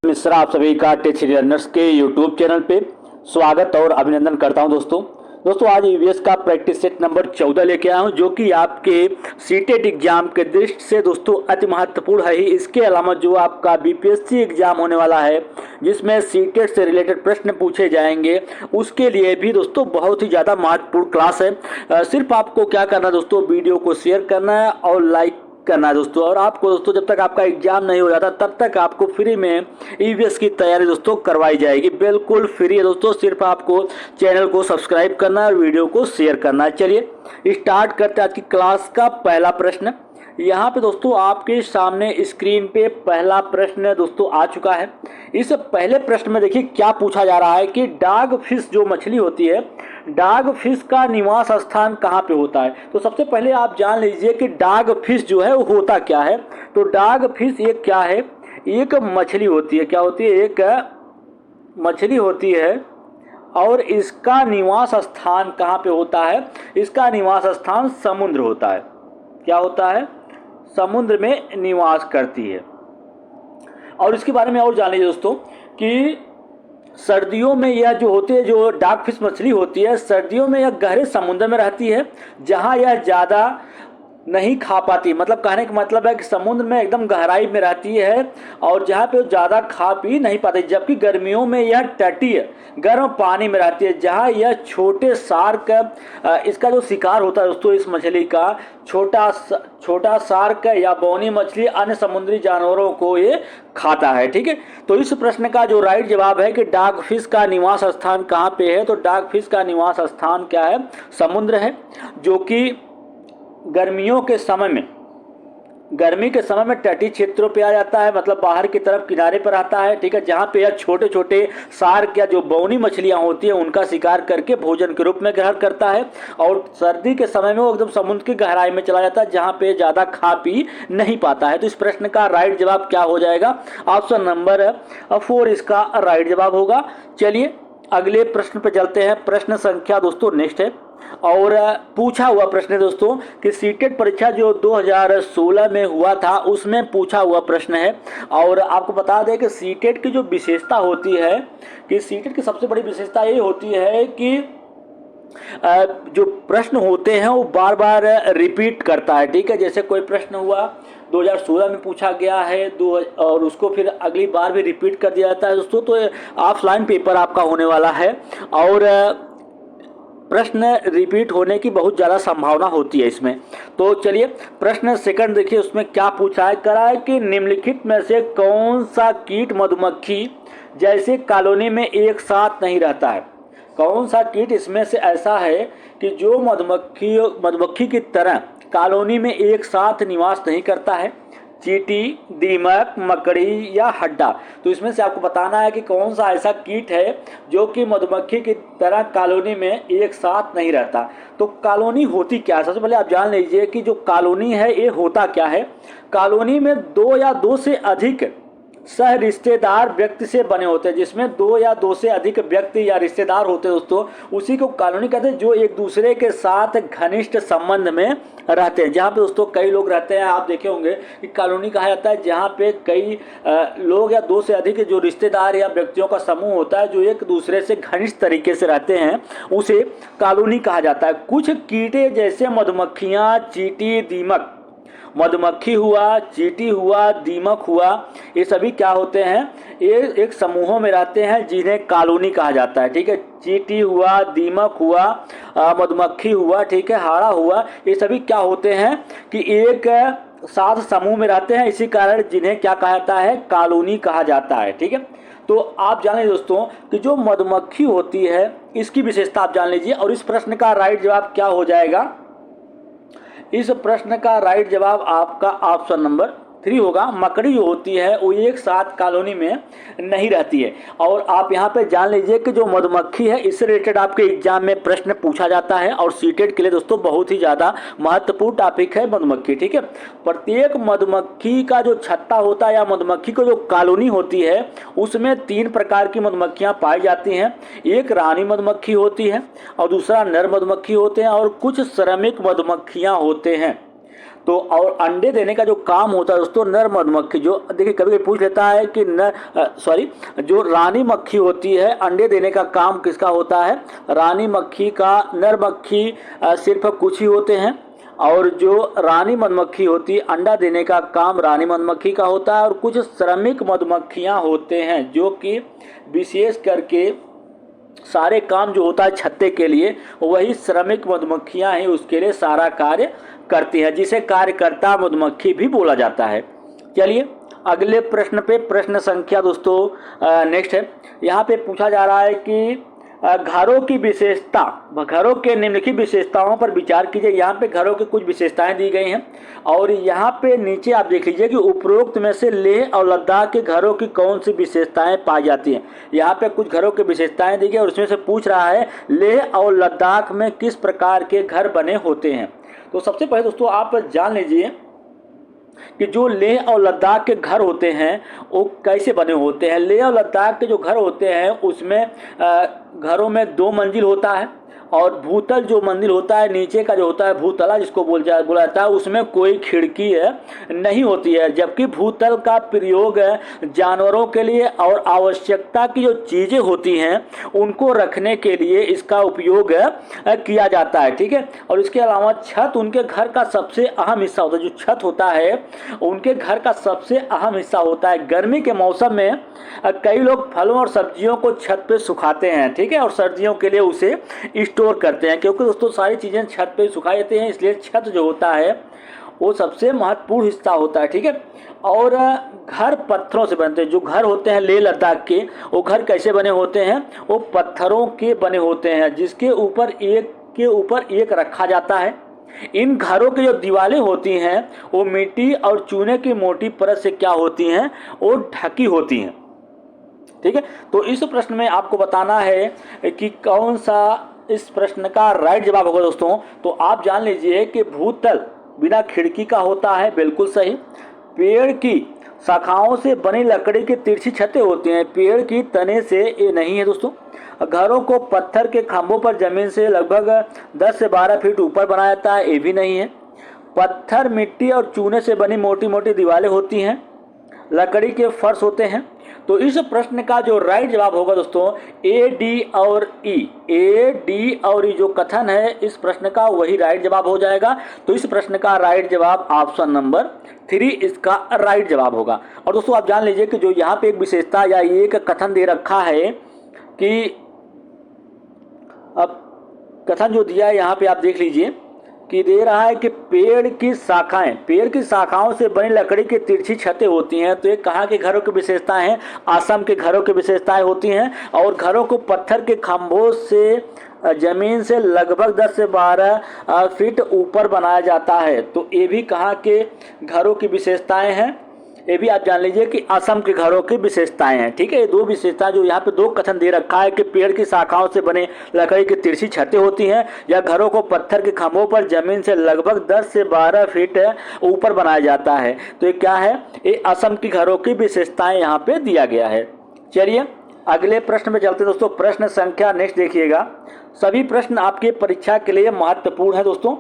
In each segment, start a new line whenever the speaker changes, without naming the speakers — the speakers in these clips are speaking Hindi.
मिश्रा आप सभी का टेक लर्नर्स के यूट्यूब चैनल पे स्वागत और अभिनंदन करता हूं। दोस्तों आज ईवीएस का प्रैक्टिस सेट नंबर 14 लेके आया हूं, जो कि आपके सीटेट एग्जाम के दृष्टि से दोस्तों अति महत्वपूर्ण है ही। इसके अलावा जो आपका बीपीएससी एग्जाम होने वाला है, जिसमें सीटेट से रिलेटेड प्रश्न पूछे जाएंगे, उसके लिए भी दोस्तों बहुत ही ज़्यादा महत्वपूर्ण क्लास है। सिर्फ आपको क्या करना है दोस्तों, वीडियो को शेयर करना है और लाइक करना है दोस्तों। और आपको दोस्तों जब तक आपका एग्जाम नहीं हो जाता तब तक आपको फ्री में ईवीएस की तैयारी दोस्तों करवाई जाएगी, बिल्कुल फ्री है दोस्तों। सिर्फ आपको चैनल को सब्सक्राइब करना है और वीडियो को शेयर करना है। चलिए स्टार्ट करते हैं आज की क्लास का पहला प्रश्न। यहाँ पे दोस्तों आपके सामने स्क्रीन पे पहला प्रश्न दोस्तों आ चुका है। इस पहले प्रश्न में देखिए क्या पूछा जा रहा है कि डॉग फिश जो मछली होती है, डॉग फिश का निवास स्थान कहाँ पे होता है। तो सबसे पहले आप जान लीजिए कि डॉग फिश जो है वो होता क्या है। तो डॉग फिश एक क्या है, एक मछली होती है। क्या होती है? एक मछली होती है और इसका निवास स्थान कहाँ पे होता है? इसका निवास स्थान समुद्र होता है। क्या होता है? समुद्र में निवास करती है। और इसके बारे में और जान लीजिए दोस्तों कि सर्दियों में यह जो होती है, जो डॉग फिश मछली होती है, सर्दियों में यह गहरे समुद्र में रहती है, जहां यह ज़्यादा नहीं खा पाती। मतलब कहने का मतलब है कि समुद्र में एकदम गहराई में रहती है और जहाँ पे वो ज़्यादा खा पी नहीं पाती। जबकि गर्मियों में यह तटीय गर्म पानी में रहती है, जहाँ यह छोटे शार्क इसका जो शिकार होता है दोस्तों, इस मछली का छोटा शार्क या बौनी मछली अन्य समुद्री जानवरों को ये खाता है। ठीक है, तो इस प्रश्न का जो राइट जवाब है कि डॉग फिश का निवास स्थान कहाँ पे है। तो डॉग फिश का निवास स्थान क्या है? समुद्र है, जो कि गर्मियों के समय में, गर्मी के समय में तटीय क्षेत्रों पे आ जाता है, मतलब बाहर की तरफ किनारे पर आता है। ठीक है, जहाँ पे यह छोटे छोटे शार्क या जो बौनी मछलियाँ होती हैं उनका शिकार करके भोजन के रूप में ग्रहण करता है। और सर्दी के समय में वो एकदम समुद्र की गहराई में चला जाता है, जहाँ पे ज़्यादा खा पी नहीं पाता है। तो इस प्रश्न का राइट जवाब क्या हो जाएगा? ऑप्शन नंबर 4 इसका राइट जवाब होगा। चलिए अगले प्रश्न पर चलते हैं। प्रश्न संख्या दोस्तों नेक्स्ट है और पूछा हुआ प्रश्न है दोस्तों कि सीटेट परीक्षा जो 2016 में हुआ था उसमें पूछा हुआ प्रश्न है। और आपको बता दें कि सीटेट की जो विशेषता होती है, कि सीटेट की सबसे बड़ी विशेषता ये होती है कि जो प्रश्न होते हैं वो बार बार रिपीट करता है। ठीक है, जैसे कोई प्रश्न हुआ 2016 में पूछा गया है और उसको फिर अगली बार भी रिपीट कर दिया जाता है दोस्तों। तो ऑफलाइन पेपर आपका होने वाला है और प्रश्न रिपीट होने की बहुत ज़्यादा संभावना होती है इसमें। तो चलिए प्रश्न सेकंड देखिए, उसमें क्या पूछा है करा है कि निम्नलिखित में से कौन सा कीट मधुमक्खी जैसे कॉलोनी में एक साथ नहीं रहता है। कौन सा कीट इसमें से ऐसा है कि जो मधुमक्खी की तरह कॉलोनी में एक साथ निवास नहीं करता है? चींटी, दीमक, मकड़ी या हड्डा। तो इसमें से आपको बताना है कि कौन सा ऐसा कीट है जो कि मधुमक्खी की तरह कॉलोनी में एक साथ नहीं रहता। तो कॉलोनी होती क्या है? सबसे पहले आप जान लीजिए कि जो कॉलोनी है ये होता क्या है। कॉलोनी में दो या दो से अधिक सह रिश्तेदार व्यक्ति से बने होते हैं, जिसमें दो या दो से अधिक व्यक्ति या रिश्तेदार होते हैं दोस्तों, उसी को कॉलोनी कहते हैं, जो एक दूसरे के साथ घनिष्ठ संबंध में रहते हैं। जहाँ पे दोस्तों कई लोग रहते हैं, आप देखे होंगे कि कॉलोनी कहा जाता है जहाँ पे कई लोग या दो से अधिक जो रिश्तेदार या व्यक्तियों का समूह होता है, जो एक दूसरे से घनिष्ठ तरीके से रहते हैं, उसे कॉलोनी कहा जाता है। कुछ कीड़े जैसे मधुमक्खियाँ, चींटी, दीमक, मधुमक्खी हुआ, चींटी हुआ, दीमक हुआ, ये सभी क्या होते हैं? ये एक समूहों में रहते हैं जिन्हें कॉलोनी कहा जाता है। ठीक है, चींटी हुआ, दीमक हुआ, मधुमक्खी हुआ, ठीक है, हाड़ा हुआ, ये सभी क्या होते हैं कि एक साथ समूह में रहते हैं, इसी कारण जिन्हें क्या कहा जाता है? कॉलोनी कहा जाता है। ठीक है, तो आप जान लीजिए दोस्तों कि जो मधुमक्खी होती है इसकी विशेषता आप जान लीजिए। और इस प्रश्न का राइट जवाब क्या हो जाएगा? इस प्रश्न का राइट जवाब आपका ऑप्शन नंबर 3 होगा। मकड़ी जो होती है वो एक साथ कॉलोनी में नहीं रहती है। और आप यहाँ पे जान लीजिए कि जो मधुमक्खी है इससे रिलेटेड आपके एग्जाम में प्रश्न पूछा जाता है और सीटेट के लिए दोस्तों बहुत ही ज़्यादा महत्वपूर्ण टॉपिक है मधुमक्खी। ठीक है, प्रत्येक मधुमक्खी का जो छत्ता होता है या मधुमक्खी को जो कॉलोनी होती है उसमें 3 प्रकार की मधुमक्खियाँ पाई जाती हैं। एक रानी मधुमक्खी होती है और दूसरा नर मधुमक्खी होते हैं और कुछ श्रमिक मधुमक्खियाँ होते हैं। तो और अंडे देने का जो काम होता है दोस्तों नर मधुमक्खी, जो देखिए कभी कभी पूछ लेता है कि जो रानी मक्खी होती है अंडे देने का काम किसका होता है, रानी मक्खी का। नर मक्खी सिर्फ कुछ ही होते हैं, और जो रानी मधुमक्खी होती है अंडा देने का काम रानी मधुमक्खी का होता है। और कुछ श्रमिक मधुमक्खियां होते हैं जो कि विशेष करके सारे काम जो होता है छत्ते के लिए वही श्रमिक मधुमक्खियां हैं उसके लिए सारा कार्य करती हैं, जिसे कार्यकर्ता मधुमक्खी भी बोला जाता है। चलिए अगले प्रश्न पे, प्रश्न संख्या दोस्तों नेक्स्ट है। यहाँ पे पूछा जा रहा है कि घरों की विशेषता, घरों के निम्नलिखित विशेषताओं पर विचार कीजिए। यहाँ पे घरों की कुछ विशेषताएं दी गई हैं और यहाँ पे नीचे आप देख लीजिए कि उपरोक्त में से लेह और लद्दाख के घरों की कौन सी विशेषताएं पाई जाती हैं। यहाँ पे कुछ घरों की विशेषताएं दी गई और उसमें से पूछ रहा है लेह और लद्दाख में किस प्रकार के घर बने होते हैं। तो सबसे पहले दोस्तों आप जान लीजिए कि जो लेह और लद्दाख के घर होते हैं वो कैसे बने होते हैं। लेह और लद्दाख के जो घर होते हैं उसमें घरों में 2 मंजिल होता है और भूतल जो मंजिल होता है नीचे का जो होता है भूतला जिसको बोला जाता है उसमें कोई खिड़की नहीं होती है। जबकि भूतल का प्रयोग जानवरों के लिए और आवश्यकता की जो चीज़ें होती हैं उनको रखने के लिए इसका उपयोग किया जाता है, ठीक है। और इसके अलावा छत उनके घर का सबसे अहम हिस्सा होता है। जो छत होता है उनके घर का सबसे अहम हिस्सा होता है। गर्मी के मौसम में कई लोग फलों और सब्जियों को छत पे सुखाते हैं, ठीक है, और सर्दियों के लिए उसे स्टोर करते हैं, क्योंकि दोस्तों सारी चीज़ें छत पे सुखाई जाती हैं, इसलिए छत जो होता है वो सबसे महत्वपूर्ण हिस्सा होता है, ठीक है। और घर पत्थरों से बनते हैं। जो घर होते हैं लेह लद्दाख के वो घर कैसे बने होते हैं, वो पत्थरों के बने होते हैं जिसके ऊपर एक के ऊपर एक रखा जाता है। इन घरों की जो दीवारें होती हैं वो मिट्टी और चूने की मोटी परत से क्या होती हैं, वो ढकी होती हैं, ठीक है। तो इस प्रश्न में आपको बताना है कि कौन सा इस प्रश्न का राइट जवाब होगा दोस्तों। तो आप जान लीजिए कि भूतल बिना खिड़की का होता है, बिल्कुल सही। पेड़ की शाखाओं से बनी लकड़ी की तिरछी छतें होती हैं, पेड़ की तने से ये नहीं है दोस्तों। घरों को पत्थर के खंभों पर जमीन से लगभग 10 से 12 फीट ऊपर बनाया जाता है, ये भी नहीं है। पत्थर, मिट्टी और चूने से बनी मोटी मोटी दीवारें होती हैं, लकड़ी के फर्श होते हैं। तो इस प्रश्न का जो राइट जवाब होगा दोस्तों ए, डी और ई। ए, डी और ई जो कथन है इस प्रश्न का वही राइट जवाब हो जाएगा। तो इस प्रश्न का राइट जवाब ऑप्शन नंबर 3 इसका राइट जवाब होगा। और दोस्तों आप जान लीजिए कि जो यहाँ पे एक विशेषता या एक कथन दे रखा है कि अब कथन जो दिया है यहाँ पे आप देख लीजिए कि दे रहा है कि पेड़ की शाखाओं से बनी लकड़ी की तिरछी छतें होती हैं। तो ये कहाँ के घरों की विशेषताएं हैं, असम के घरों की विशेषताएं होती हैं। और घरों को पत्थर के खंभों से जमीन से लगभग 10 से 12 फीट ऊपर बनाया जाता है। तो ये भी कहाँ के घरों की विशेषताएं हैं, ये भी आप जान लीजिए कि असम के घरों की विशेषताएं हैं, ठीक है। ये 2 विशेषताएं जो यहाँ पे 2 कथन दे रखा है कि पेड़ की शाखाओं से बने लकड़ी की तिरछी छतें होती हैं या घरों को पत्थर के खंभों पर जमीन से लगभग 10 से 12 फीट ऊपर बनाया जाता है। तो ये क्या है, ये असम की घरों की विशेषताएं यहाँ पे दिया गया है। चलिए अगले प्रश्न में चलते हैं दोस्तों। प्रश्न संख्या नेक्स्ट देखिएगा। सभी प्रश्न आपके परीक्षा के लिए महत्वपूर्ण है दोस्तों।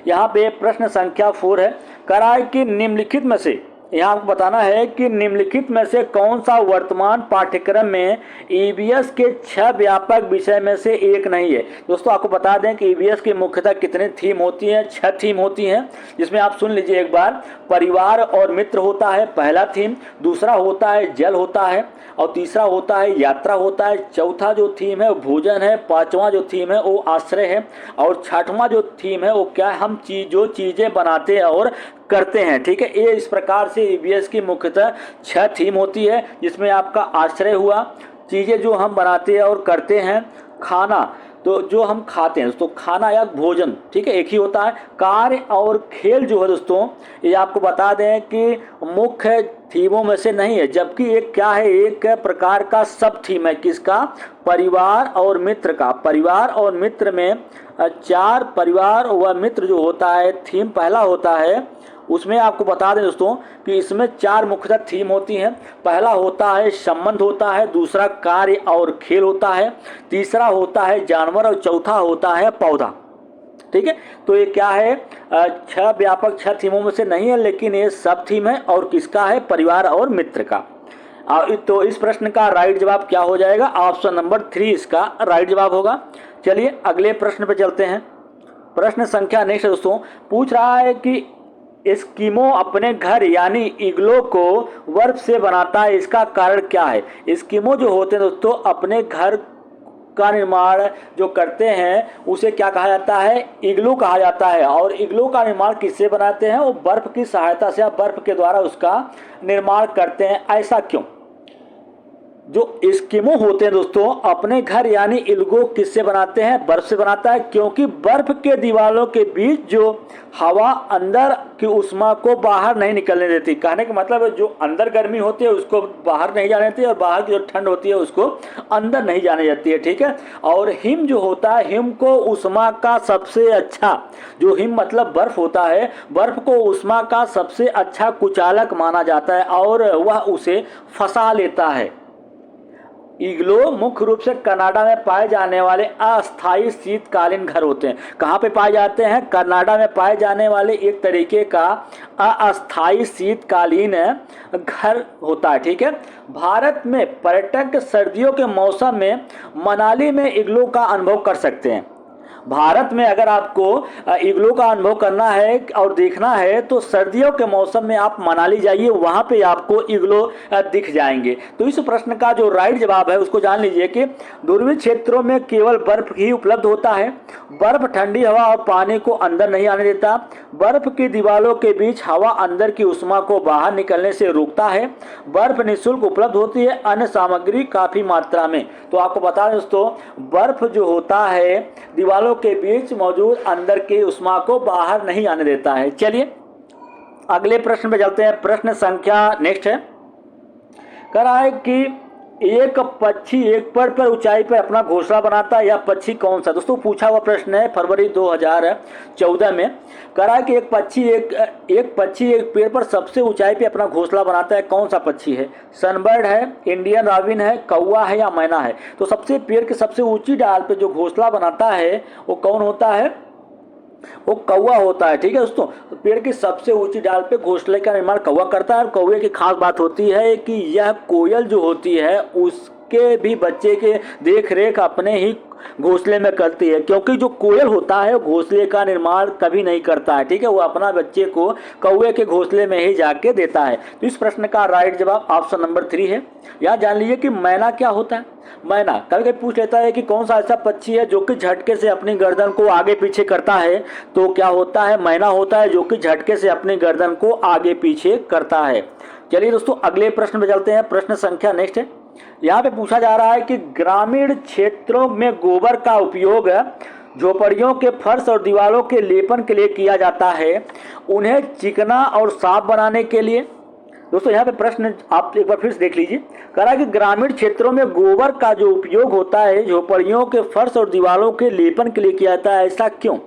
यहाँ पे प्रश्न संख्या 4 है। कराए कि निम्नलिखित में से, यहाँ आपको बताना है कि निम्नलिखित में से कौन सा वर्तमान पाठ्यक्रम में ईवीएस के 6 व्यापक विषय में से एक नहीं है। दोस्तों आपको बता दें कि ईवीएस की मुख्यतः कितने थीम होती हैं, 6 थीम होती हैं, जिसमें आप सुन लीजिए एक बार। परिवार और मित्र होता है पहला थीम, दूसरा होता है जल होता है, और तीसरा होता है यात्रा होता है, चौथा जो थीम है वो भोजन है, पांचवा जो थीम है वो आश्रय है, और छठवां जो थीम है वो क्या, हम जो चीज़ें बनाते हैं और करते हैं, ठीक है। ये इस प्रकार से ईवीएस की मुख्यतः 6 थीम होती है, जिसमें आपका आश्रय हुआ, चीज़ें जो हम बनाते हैं और करते हैं, खाना तो जो हम खाते हैं दोस्तों, खाना या भोजन, ठीक है, एक ही होता है। कार्य और खेल जो है दोस्तों ये आपको बता दें कि मुख्य थीमों में से नहीं है, जबकि एक क्या है, एक प्रकार का सब थीम है। किसका, परिवार और मित्र का। परिवार और मित्र में 4 परिवार व मित्र जो होता है थीम पहला होता है, उसमें आपको बता दें दोस्तों कि इसमें 4 मुख्यतः थीम होती हैं। पहला होता है संबंध होता है, दूसरा कार्य और खेल होता है, तीसरा होता है जानवर और चौथा होता है पौधा। ठीक है। तो ये क्या है, 6 व्यापक 6 थीमों में से नहीं है, लेकिन ये सब थीम है और किसका है, परिवार और मित्र का। तो इस प्रश्न का राइट जवाब क्या हो जाएगा, ऑप्शन नंबर 3 इसका राइट जवाब होगा। चलिए अगले प्रश्न पे चलते हैं। प्रश्न संख्या नेक्स्ट दोस्तों पूछ रहा है कि एस्किमो अपने घर यानी इग्लो को बर्फ से बनाता है, इसका कारण क्या है। एस्किमो जो होते हैं दोस्तों अपने घर का निर्माण जो करते हैं उसे क्या कहा जाता है, इग्लू कहा जाता है। और इग्लू का निर्माण किससे बनाते हैं, वो बर्फ की सहायता से या बर्फ के द्वारा उसका निर्माण करते हैं। ऐसा क्यों। जो एस्किमो होते हैं दोस्तों अपने घर यानी इग्लू किससे बनाते हैं, बर्फ से बनाता है, क्योंकि बर्फ के दीवारों के बीच जो हवा अंदर की उष्मा को बाहर नहीं निकलने देती। कहने का मतलब है जो अंदर गर्मी होती है उसको बाहर नहीं जाने देती और बाहर की जो ठंड होती है उसको अंदर नहीं जाने देती है, ठीक है। और हिम जो होता है, हिम को उष्मा का सबसे अच्छा, जो हिम मतलब बर्फ होता है, बर्फ को उष्मा का सबसे अच्छा कुचालक माना जाता है और वह उसे फंसा लेता है। इग्लो मुख्य रूप से कनाडा में पाए जाने वाले अस्थायी शीतकालीन घर होते हैं। कहाँ पे पाए जाते हैं, कनाडा में पाए जाने वाले एक तरीके का अस्थायी शीतकालीन घर होता है, ठीक है। भारत में पर्यटक सर्दियों के मौसम में मनाली में इग्लो का अनुभव कर सकते हैं। भारत में अगर आपको इग्लू का अनुभव करना है और देखना है तो सर्दियों के मौसम में आप मनाली जाइए, वहाँ पे आपको इग्लू दिख जाएंगे। तो इस प्रश्न का जो राइट जवाब है उसको जान लीजिए कि ध्रुवीय क्षेत्रों में केवल बर्फ ही उपलब्ध होता है। बर्फ ठंडी हवा और पानी को अंदर नहीं आने देता। बर्फ की दीवारों के बीच हवा अंदर की उष्मा को बाहर निकलने से रोकता है। बर्फ निःशुल्क उपलब्ध होती है, अन्य सामग्री काफ़ी मात्रा में। तो आपको बता दें दोस्तों बर्फ जो होता है दीवारों के बीच मौजूद अंदर की उष्मा को बाहर नहीं आने देता है। चलिए अगले प्रश्न पे चलते हैं। प्रश्न संख्या नेक्स्ट है, कह रहा है कि एक पक्षी एक पेड़ पर ऊंचाई पर अपना घोंसला बनाता है, यह पक्षी कौन सा। दोस्तों पूछा हुआ प्रश्न है फरवरी 2014 में। कह रहा है कि एक पक्षी एक पेड़ पर सबसे ऊंचाई पे अपना घोंसला बनाता है, कौन सा पक्षी है। सनबर्ड है, इंडियन रॉबिन है, कौवा है या मैना है। तो सबसे पेड़ के सबसे ऊंची डाल पे जो घोंसला बनाता है वो कौन होता है, वो कौवा होता है, ठीक है दोस्तों। पेड़ की सबसे ऊंची डाल पे घोंसले का निर्माण कौवा करता है। और कौवे की खास बात होती है कि यह कोयल जो होती है उसके भी बच्चे के देख रेख अपने ही घोंसले में करती है, क्योंकि जो कोयल होता है घोंसले का निर्माण कभी नहीं करता है, ठीक है। वो अपना बच्चे को कौवे के घोंसले में ही जाके देता है। तो इस प्रश्न का राइट जवाब ऑप्शन नंबर 3 है। यहाँ जान लीजिए कि मैना क्या होता है। मैना कभी कभी पूछ लेता है कि कौन सा ऐसा पक्षी है जो कि झटके से अपनी गर्दन को आगे पीछे करता है, तो क्या होता है, मैना होता है जो कि झटके से अपनी गर्दन को आगे पीछे करता है। चलिए दोस्तों अगले प्रश्न पे चलते हैं। प्रश्न संख्या नेक्स्ट है, यहाँ पे पूछा जा रहा है कि ग्रामीण क्षेत्रों में गोबर का उपयोग झोपड़ियों के फर्श और दीवारों के लेपन के लिए किया जाता है, उन्हें चिकना और साफ बनाने के लिए। दोस्तों यहाँ पे प्रश्न आप एक बार फिर से देख लीजिए। कह रहा है कि ग्रामीण क्षेत्रों में गोबर का जो उपयोग होता है झोपड़ियों के फर्श और दीवारों के लेपन के लिए किया जाता है, ऐसा क्यों।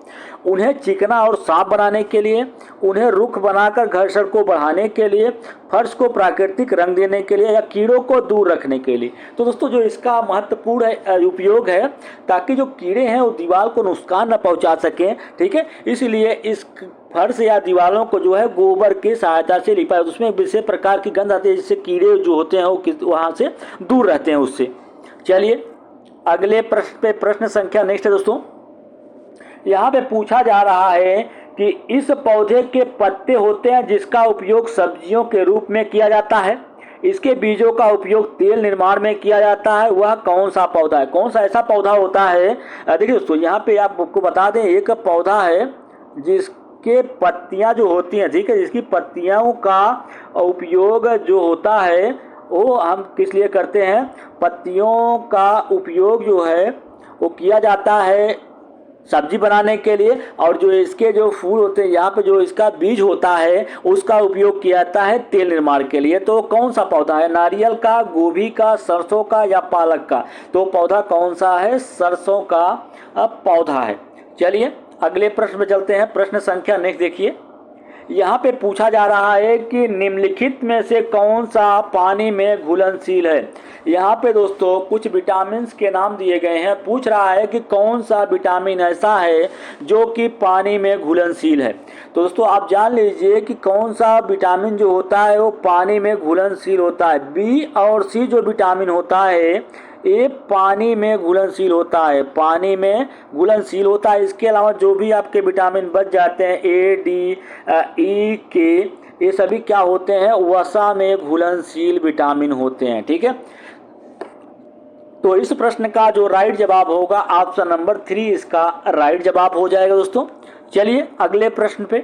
उन्हें चिकना और साफ बनाने के लिए, उन्हें रुख बनाकर घर्षण को बढ़ाने के लिए, फर्श को प्राकृतिक रंग देने के लिए या कीड़ों को दूर रखने के लिए। तो दोस्तों जो इसका महत्वपूर्ण उपयोग है ताकि जो कीड़े हैं वो दीवार को नुकसान न पहुंचा सकें, ठीक है। इसलिए इस फर्श या दीवारों को जो है गोबर की सहायता से लिपा है। उसमें विशेष प्रकार की गंध आती है जिससे कीड़े जो होते हैं वो वहाँ से दूर रहते हैं उससे। चलिए अगले प्रश्न पे प्रश्न संख्या नेक्स्ट है दोस्तों। यहाँ पे पूछा जा रहा है कि इस पौधे के पत्ते होते हैं जिसका उपयोग सब्जियों के रूप में किया जाता है, इसके बीजों का उपयोग तेल निर्माण में किया जाता है, वह कौन सा पौधा है। कौन सा ऐसा पौधा होता है, देखिए दोस्तों यहाँ पे आपको बता दें एक पौधा है जिसके पत्तियां जो होती हैं, ठीक है, जिसकी पत्तियों का उपयोग जो होता है वो हम किस लिए करते हैं, पत्तियों का उपयोग जो है वो किया जाता है सब्जी बनाने के लिए। और जो इसके जो फूल होते हैं यहाँ पे जो इसका बीज होता है उसका उपयोग किया जाता है तेल निर्माण के लिए। तो कौन सा पौधा है, नारियल का, गोभी का, सरसों का या पालक का। तो पौधा कौन सा है, सरसों का पौधा है। चलिए अगले प्रश्न में चलते हैं। प्रश्न संख्या नेक्स्ट देखिए। यहाँ पे पूछा जा रहा है कि निम्नलिखित में से कौन सा पानी में घुलनशील है। यहाँ पे दोस्तों कुछ विटामिन के नाम दिए गए हैं। पूछ रहा है कि कौन सा विटामिन ऐसा है जो कि पानी में घुलनशील है। तो दोस्तों आप जान लीजिए कि कौन सा विटामिन जो होता है वो पानी में घुलनशील होता है। बी और सी जो विटामिन होता है ये पानी में घुलनशील होता है, पानी में घुलनशील होता है। इसके अलावा जो भी आपके विटामिन बच जाते हैं ए, डी, ई, के, ये सभी क्या होते हैं, वसा में घुलनशील विटामिन होते हैं। ठीक है, तो इस प्रश्न का जो राइट जवाब होगा ऑप्शन नंबर 3 इसका राइट जवाब हो जाएगा दोस्तों। चलिए अगले प्रश्न पे,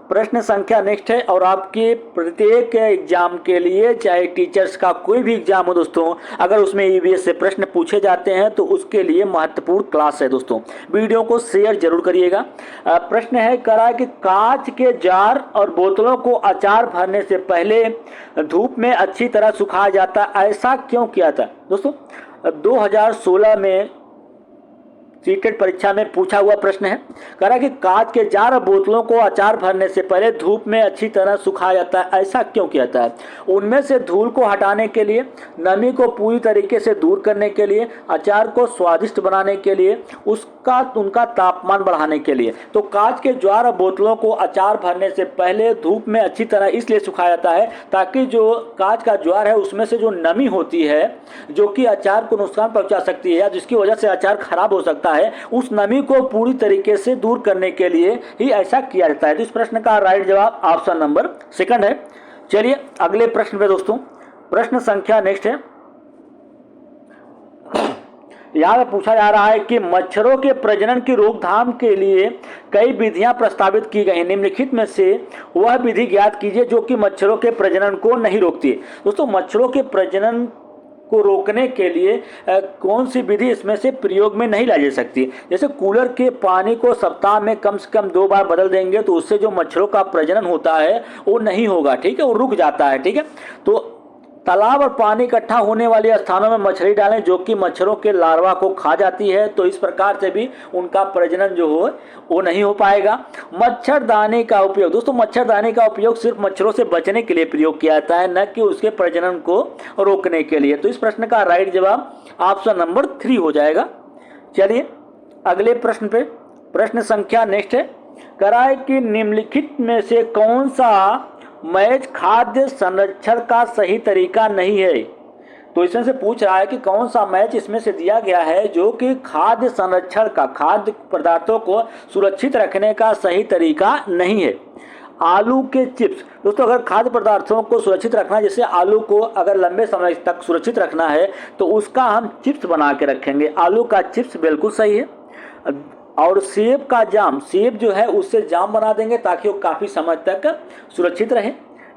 प्रश्न संख्या नेक्स्ट है। और आपके प्रत्येक एग्जाम के लिए, चाहे टीचर्स का कोई भी एग्जाम हो दोस्तों, अगर उसमें ईवीएस से प्रश्न पूछे जाते हैं तो उसके लिए महत्वपूर्ण क्लास है दोस्तों। वीडियो को शेयर जरूर करिएगा। प्रश्न है करा कि कांच के जार और बोतलों को अचार भरने से पहले धूप में अच्छी तरह सुखाया जाता, ऐसा क्यों किया था दोस्तों? 2016 में सीटेट परीक्षा में पूछा हुआ प्रश्न है। कह रहा है कि कांच के जार और बोतलों को अचार भरने से पहले धूप में अच्छी तरह सुखाया जाता है, ऐसा क्यों किया जाता है? उनमें से धूल को हटाने के लिए, नमी को पूरी तरीके से दूर करने के लिए, अचार को स्वादिष्ट बनाने के लिए, उनका तापमान बढ़ाने के लिए। तो कांच के जार और बोतलों को अचार भरने से पहले धूप में अच्छी तरह इसलिए सुखाया जाता है ताकि जो कांच का ज्वार है उसमें से जो नमी होती है जो कि अचार को नुकसान पहुंचा सकती है या जिसकी वजह से अचार खराब हो सकता है, उस नमी को पूरी तरीके से दूर करने के लिए ही ऐसा किया जाता है। तो इस प्रश्न का राइट जवाब ऑप्शन नंबर 2 है। चलिए अगले प्रश्न पे दोस्तों, प्रश्न संख्या नेक्स्ट है। यहाँ पे पूछा जा रहा है कि मच्छरों के प्रजनन की रोकथाम के लिए कई विधियां प्रस्तावित की गई हैं। निम्नलिखित में से वह विधि ज्ञात कीजिए जो कि मच्छरों के प्रजनन को नहीं रोकती है। दोस्तों मच्छरों के प्रजनन को रोकने के लिए कौन सी विधि इसमें से प्रयोग में नहीं लाई जा सकती? जैसे कूलर के पानी को सप्ताह में कम से कम 2 बार बदल देंगे तो उससे जो मच्छरों का प्रजनन होता है वो नहीं होगा। ठीक है, वो रुक जाता है। ठीक है, तो तालाब और पानी इकट्ठा होने वाले स्थानों में मछली डालें जो कि मच्छरों के लार्वा को खा जाती है, तो इस प्रकार से भी उनका प्रजनन जो हो वो नहीं हो पाएगा। मच्छरदानी का उपयोग, दोस्तों मच्छरदानी का उपयोग सिर्फ मच्छरों से बचने के लिए प्रयोग किया जाता है, न कि उसके प्रजनन को रोकने के लिए। तो इस प्रश्न का राइट जवाब ऑप्शन नंबर 3 हो जाएगा। चलिए अगले प्रश्न पे, प्रश्न संख्या नेक्स्ट है। करा है कि निम्नलिखित में से कौन सा मैच खाद्य संरक्षण का सही तरीका नहीं है? तो इसमें से पूछ रहा है कि कौन सा मैच इसमें से दिया गया है जो कि खाद्य संरक्षण का, खाद्य पदार्थों को सुरक्षित रखने का सही तरीका नहीं है। आलू के चिप्स, दोस्तों अगर खाद्य पदार्थों को सुरक्षित रखना, जैसे आलू को अगर लंबे समय तक सुरक्षित रखना है तो उसका हम चिप्स बना के रखेंगे। आलू का चिप्स बिल्कुल सही है। और सेब का जाम, सेब जो है उससे जाम बना देंगे ताकि वो काफ़ी समय तक सुरक्षित रहे,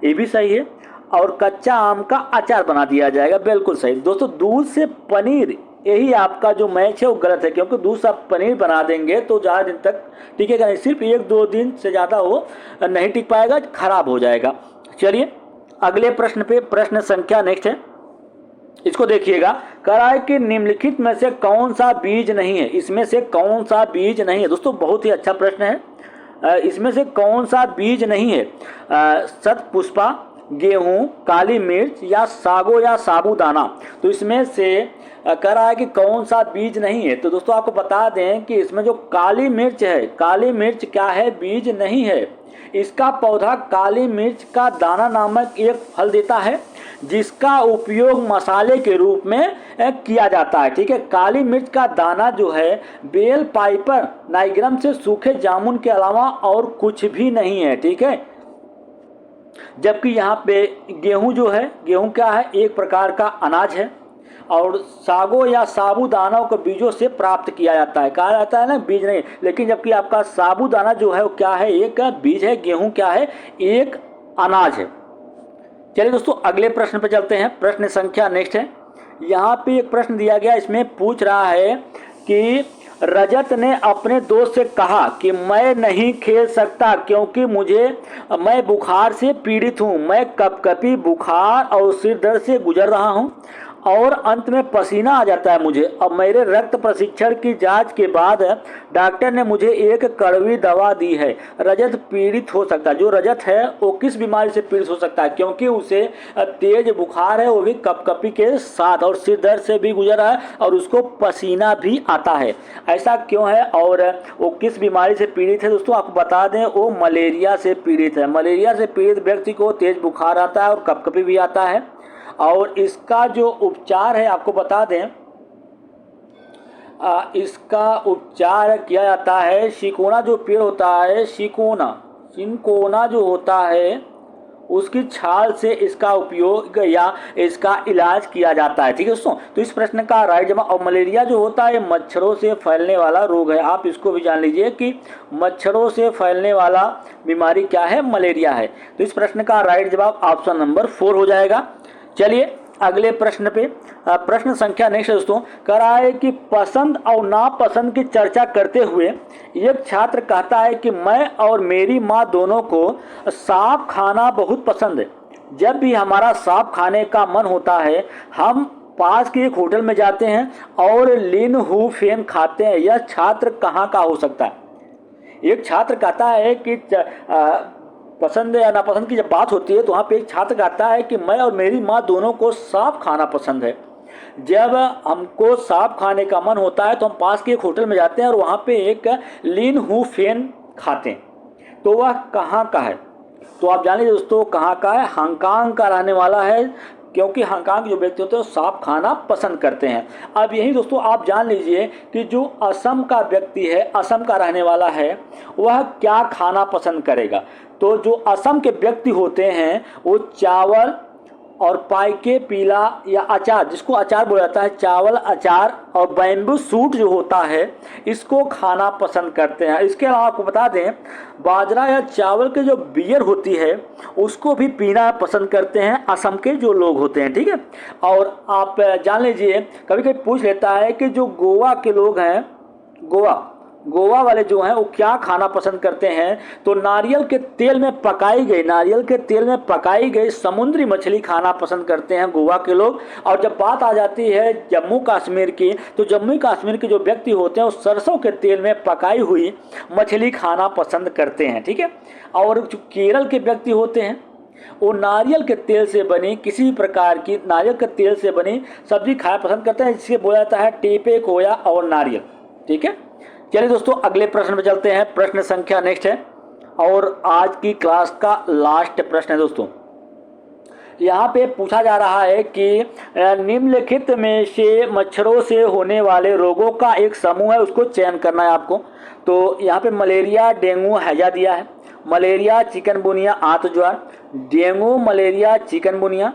ये भी सही है। और कच्चा आम का अचार बना दिया जाएगा, बिल्कुल सही। दोस्तों दूध से पनीर, यही आपका जो मैच है वो गलत है, क्योंकि दूध से आप पनीर बना देंगे तो ज़्यादा दिन तक टिकेगा नहीं, सिर्फ 1-2 दिन से ज़्यादा वो नहीं टिक पाएगा, खराब हो जाएगा। चलिए अगले प्रश्न पे, प्रश्न संख्या नेक्स्ट है, इसको देखिएगा। कह रहा है कि निम्नलिखित में से कौन सा बीज नहीं है? इसमें से कौन सा बीज नहीं है? दोस्तों बहुत ही अच्छा प्रश्न है। इसमें से कौन सा बीज नहीं है? शतपुष्पा, गेहूं, काली मिर्च या सागो या साबूदाना। तो इसमें से कह रहा है कि कौन सा बीज नहीं है। तो दोस्तों आपको बता दें कि इसमें जो काली मिर्च है, काली मिर्च क्या है? बीज नहीं है। इसका पौधा काली मिर्च का दाना नामक एक फल देता है जिसका उपयोग मसाले के रूप में किया जाता है। ठीक है, काली मिर्च का दाना जो है बेल पाइपर नाइग्रम से सूखे जामुन के अलावा और कुछ भी नहीं है। ठीक है, जबकि यहाँ पे गेहूं जो है, गेहूं क्या है? एक प्रकार का अनाज है। और सागो या साबूदाना को बीजों से प्राप्त किया जाता है, कहा जाता है ना बीज नहीं, लेकिन जबकि आपका साबूदाना जो है वो क्या है? एक बीज है। गेहूं क्या है? एक अनाज है। चलिए दोस्तों अगले प्रश्न पर चलते हैं। प्रश्न संख्या नेक्स्ट है। यहाँ पे एक प्रश्न दिया गया, इसमें पूछ रहा है कि रजत ने अपने दोस्त से कहा कि मैं नहीं खेल सकता क्योंकि मैं बुखार से पीड़ित हूँ, मैं कपकपी, बुखार और सिर दर्द से गुजर रहा हूँ और अंत में पसीना आ जाता है मुझे। अब मेरे रक्त परीक्षण की जांच के बाद डॉक्टर ने मुझे एक कड़वी दवा दी है। रजत पीड़ित हो सकता है, जो रजत है वो किस बीमारी से पीड़ित हो सकता है? क्योंकि उसे तेज बुखार है, वो भी कपकपी के साथ, और सिर दर्द से भी गुजर रहा है और उसको पसीना भी आता है। ऐसा क्यों है और वो किस बीमारी से पीड़ित है? दोस्तों आपको बता दें, वो मलेरिया से पीड़ित है। मलेरिया से पीड़ित व्यक्ति को तेज बुखार आता है और कपकपी भी आता है। और इसका जो उपचार है आपको बता दें, इसका उपचार किया जाता है, सिकोना जो पेड़ होता है, सिकोना जो होता है उसकी छाल से इसका उपयोग या इसका इलाज किया जाता है। ठीक है दोस्तों, तो इस प्रश्न का राइट जवाब। और मलेरिया जो होता है मच्छरों से फैलने वाला रोग है। आप इसको भी जान लीजिए कि मच्छरों से फैलने वाला बीमारी क्या है? मलेरिया है। तो इस प्रश्न का राइट जवाब ऑप्शन नंबर 4 हो जाएगा। चलिए अगले प्रश्न पे, प्रश्न संख्या नेक्स्ट दोस्तों कर रहा है कि पसंद और नापसंद की चर्चा करते हुए एक छात्र कहता है कि मैं और मेरी माँ दोनों को सांप खाना बहुत पसंद है। जब भी हमारा सांप खाने का मन होता है हम पास के एक होटल में जाते हैं और लिन हु फेन खाते हैं। यह छात्र कहाँ का हो सकता है? एक छात्र कहता है कि पसंद या नापसंद की जब बात होती है तो वहाँ पे एक छात्र कहता है कि मैं और मेरी माँ दोनों को सांप खाना पसंद है। जब हमको सांप खाने का मन होता है तो हम पास के एक होटल में जाते हैं और वहाँ पे एक लिन हु फेन खाते हैं। तो वह कहाँ का है? तो आप जान लीजिए दोस्तों कहाँ का है? हांगकांग का रहने वाला है, क्योंकि हांगकांग जो व्यक्ति होते हैं वो सांप खाना पसंद करते हैं। अब यही दोस्तों आप जान लीजिए कि जो असम का व्यक्ति है, असम का रहने वाला है, वह क्या खाना पसंद करेगा। तो जो असम के व्यक्ति होते हैं वो चावल और पाइके पीला या अचार, जिसको अचार बोला जाता है, चावल अचार और बैम्बू सूट जो होता है इसको खाना पसंद करते हैं। इसके अलावा आपको बता दें बाजरा या चावल के जो बियर होती है उसको भी पीना पसंद करते हैं असम के जो लोग होते हैं। ठीक है, और आप जान लीजिए कभी कभी पूछ लेता है कि जो गोवा के लोग हैं, गोवा वाले जो हैं वो क्या खाना पसंद करते हैं? तो नारियल के तेल में पकाई गई समुद्री मछली खाना पसंद करते हैं गोवा के लोग। और जब बात आ जाती है जम्मू कश्मीर की, तो जम्मू कश्मीर के जो व्यक्ति होते हैं वो सरसों के तेल में पकाई हुई मछली खाना पसंद करते हैं। ठीक है, और जो केरल के व्यक्ति होते हैं वो नारियल के तेल से बनी किसी भी प्रकार की नारियल के तेल से बनी सब्जी खाना पसंद करते हैं, जिसे बोला जाता है टेपे कोया और नारियल। ठीक है, चलिए दोस्तों अगले प्रश्न पे चलते हैं। प्रश्न संख्या नेक्स्ट है और आज की क्लास का लास्ट प्रश्न है दोस्तों। यहाँ पे पूछा जा रहा है कि निम्नलिखित में से मच्छरों से होने वाले रोगों का एक समूह है, उसको चयन करना है आपको। तो यहाँ पे मलेरिया, डेंगू, हैजा दिया है। मलेरिया, चिकनगुनिया, आंत ज्वार, डेंगू, मलेरिया, चिकनगुनिया,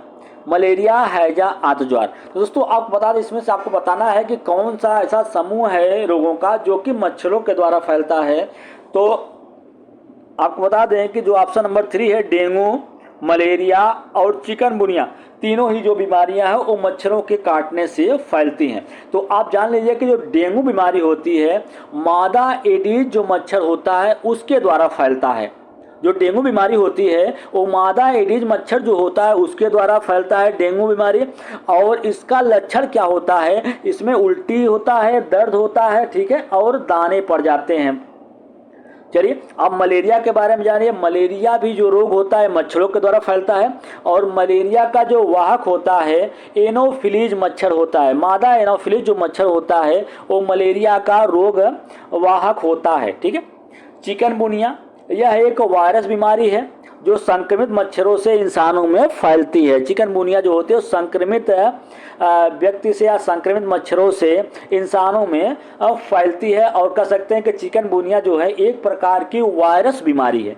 मलेरिया, हैजा, आंत ज्वार। तो दोस्तों आपको बता दें, इसमें से आपको बताना है कि कौन सा ऐसा समूह है रोगों का जो कि मच्छरों के द्वारा फैलता है। तो आपको बता दें कि जो ऑप्शन नंबर 3 है, डेंगू, मलेरिया और चिकनगुनिया, तीनों ही जो बीमारियां हैं वो मच्छरों के काटने से फैलती हैं। तो आप जान लीजिए कि जो डेंगू बीमारी होती है मादा एडीज जो मच्छर होता है उसके द्वारा फैलता है। जो डेंगू बीमारी होती है वो मादा एडीज मच्छर जो होता है उसके द्वारा फैलता है डेंगू बीमारी। और इसका लक्षण क्या होता है? इसमें उल्टी होता है, दर्द होता है, ठीक है, और दाने पड़ जाते हैं। चलिए अब मलेरिया के बारे में जानिए। मलेरिया भी जो रोग होता है मच्छरों के द्वारा फैलता है और मलेरिया का जो वाहक होता है एनोफिलीज मच्छर होता है। मादा एनोफिलीज जो मच्छर होता है वो मलेरिया का रोग वाहक होता है। ठीक है, चिकनगुनिया यह एक वायरस बीमारी है जो संक्रमित मच्छरों से इंसानों में फैलती है। चिकनगुनिया जो होती है संक्रमित व्यक्ति से या संक्रमित मच्छरों से इंसानों में फैलती है। और कह सकते हैं कि चिकनगुनिया जो है एक प्रकार की वायरस बीमारी है।